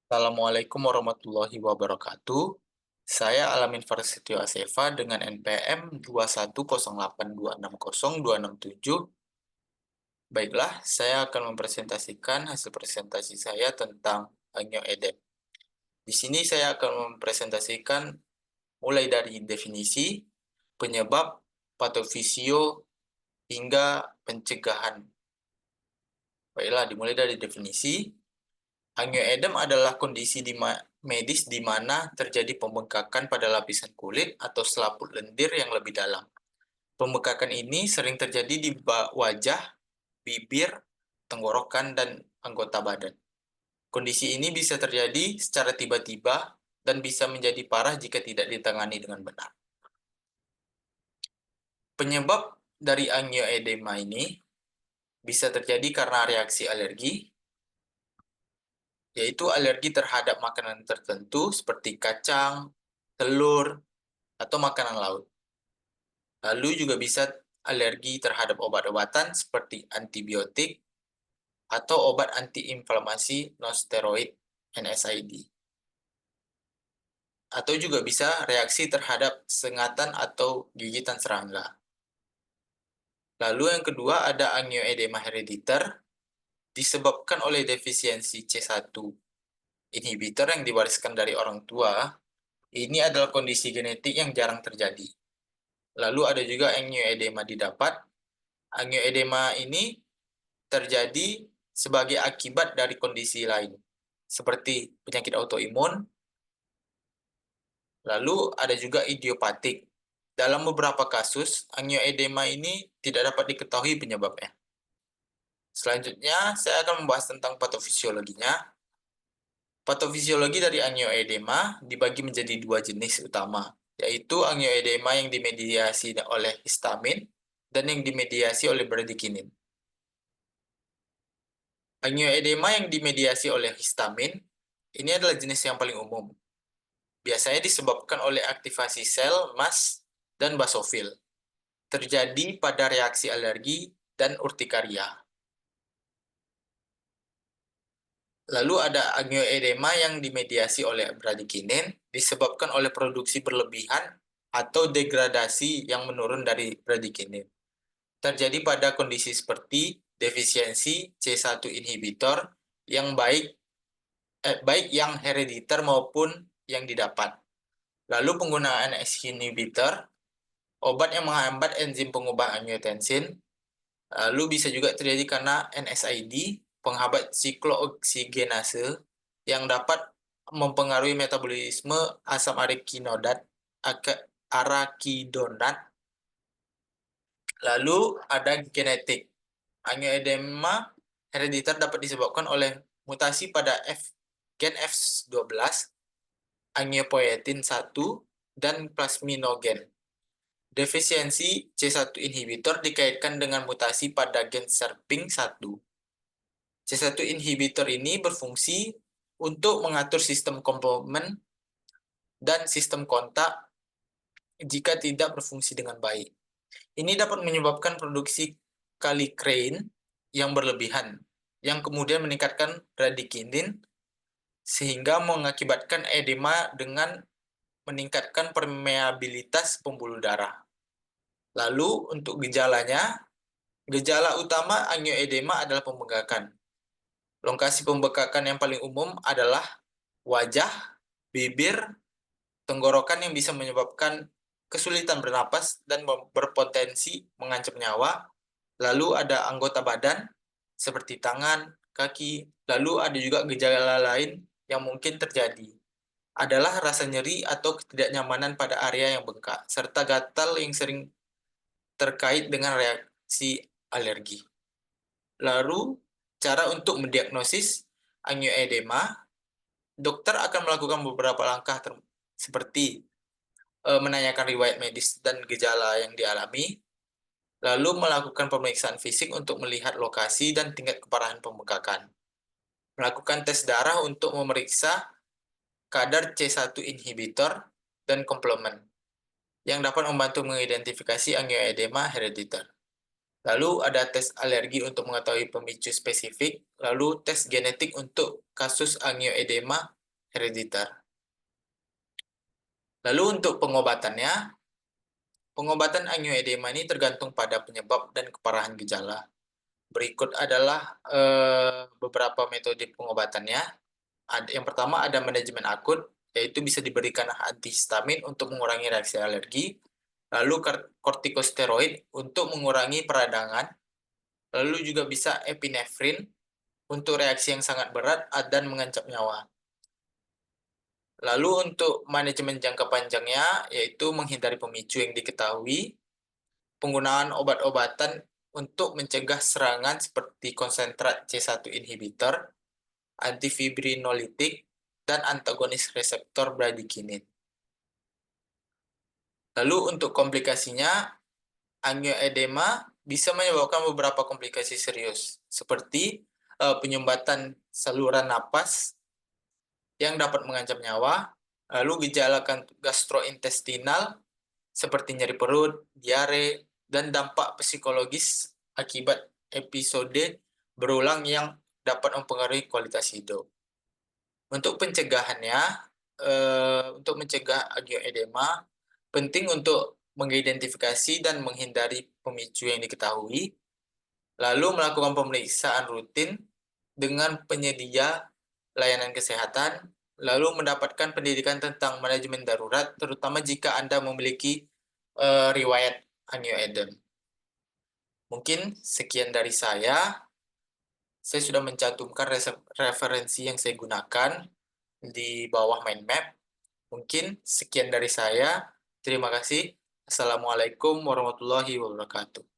Assalamualaikum warahmatullahi wabarakatuh. Saya Alamin Farsetio Aseva dengan NPM 21082602607. Baiklah, saya akan mempresentasikan hasil presentasi saya tentang angioedem. Di sini saya akan mempresentasikan mulai dari definisi, penyebab, patofisio, hingga pencegahan. Baiklah, dimulai dari definisi. Angioedem adalah kondisi medis di mana terjadi pembengkakan pada lapisan kulit atau selaput lendir yang lebih dalam. Pembengkakan ini sering terjadi di wajah, bibir, tenggorokan, dan anggota badan. Kondisi ini bisa terjadi secara tiba-tiba dan bisa menjadi parah jika tidak ditangani dengan benar. Penyebab dari angioedema ini bisa terjadi karena reaksi alergi, yaitu alergi terhadap makanan tertentu seperti kacang, telur, atau makanan laut. Lalu juga bisa alergi terhadap obat-obatan seperti antibiotik atau obat antiinflamasi non-steroid (NSAID). Atau juga bisa reaksi terhadap sengatan atau gigitan serangga. Lalu yang kedua ada angioedema herediter disebabkan oleh defisiensi C1 inhibitor yang diwariskan dari orang tua. Ini adalah kondisi genetik yang jarang terjadi. Lalu ada juga angioedema didapat. Angioedema ini terjadi sebagai akibat dari kondisi lain, seperti penyakit autoimun. Lalu ada juga idiopatik. Dalam beberapa kasus, angioedema ini tidak dapat diketahui penyebabnya. Selanjutnya, saya akan membahas tentang patofisiologinya. Patofisiologi dari angioedema dibagi menjadi dua jenis utama, yaitu angioedema yang dimediasi oleh histamin dan yang dimediasi oleh bradikinin. Angioedema yang dimediasi oleh histamin ini adalah jenis yang paling umum. Biasanya disebabkan oleh aktivasi sel, MAS, dan basofil. Terjadi pada reaksi alergi dan urtikaria. Lalu ada angioedema yang dimediasi oleh bradikinin disebabkan oleh produksi berlebihan atau degradasi yang menurun dari bradikinin. Terjadi pada kondisi seperti defisiensi C1 inhibitor yang baik yang herediter maupun yang didapat. Lalu penggunaan SH inhibitor, obat yang menghambat enzim pengubah angiotensin. Lalu bisa juga terjadi karena NSAID, penghambat siklooksigenase, yang dapat mempengaruhi metabolisme asam arakidonat. Lalu ada genetik. Angioedema herediter dapat disebabkan oleh mutasi pada gen F12, angiopoietin 1, dan plasminogen. Defisiensi C1 inhibitor dikaitkan dengan mutasi pada gen SERPING1. C1 inhibitor ini berfungsi untuk mengatur sistem komplement dan sistem kontak jika tidak berfungsi dengan baik. Ini dapat menyebabkan produksi kallikrein yang berlebihan, yang kemudian meningkatkan bradikinin, sehingga mengakibatkan edema dengan meningkatkan permeabilitas pembuluh darah. Lalu untuk gejalanya, gejala utama angioedema adalah pembengkakan. Lokasi pembengkakan yang paling umum adalah wajah, bibir, tenggorokan yang bisa menyebabkan kesulitan bernapas dan berpotensi mengancam nyawa. Lalu ada anggota badan seperti tangan, kaki. Lalu ada juga gejala lain yang mungkin terjadi adalah rasa nyeri atau ketidaknyamanan pada area yang bengkak, serta gatal yang sering terkait dengan reaksi alergi. Lalu, cara untuk mendiagnosis angioedema, dokter akan melakukan beberapa langkah seperti menanyakan riwayat medis dan gejala yang dialami, lalu melakukan pemeriksaan fisik untuk melihat lokasi dan tingkat keparahan pembengkakan, melakukan tes darah untuk memeriksa kadar C1 inhibitor dan komplement, yang dapat membantu mengidentifikasi angioedema herediter. Lalu ada tes alergi untuk mengetahui pemicu spesifik, lalu tes genetik untuk kasus angioedema herediter. Lalu untuk pengobatannya, pengobatan angioedema ini tergantung pada penyebab dan keparahan gejala. Berikut adalah beberapa metode pengobatannya. Yang pertama ada manajemen akut, yaitu bisa diberikan antihistamin untuk mengurangi reaksi alergi, lalu kortikosteroid untuk mengurangi peradangan, lalu juga bisa epinefrin untuk reaksi yang sangat berat dan mengancam nyawa. Lalu untuk manajemen jangka panjangnya, yaitu menghindari pemicu yang diketahui, penggunaan obat-obatan untuk mencegah serangan seperti konsentrat C1 inhibitor, antifibrinolitik, dan antagonis reseptor bradikinin. Lalu untuk komplikasinya, angioedema bisa menyebabkan beberapa komplikasi serius, seperti penyumbatan saluran napas yang dapat mengancam nyawa, lalu gejala gastrointestinal seperti nyeri perut, diare, dan dampak psikologis akibat episode berulang yang dapat mempengaruhi kualitas hidup. Untuk pencegahannya, untuk mencegah angioedema, penting untuk mengidentifikasi dan menghindari pemicu yang diketahui, lalu melakukan pemeriksaan rutin dengan penyedia layanan kesehatan, lalu mendapatkan pendidikan tentang manajemen darurat, terutama jika Anda memiliki riwayat angioedem. Mungkin sekian dari saya. Saya sudah mencantumkan referensi yang saya gunakan di bawah mind map. Mungkin sekian dari saya. Terima kasih. Assalamualaikum warahmatullahi wabarakatuh.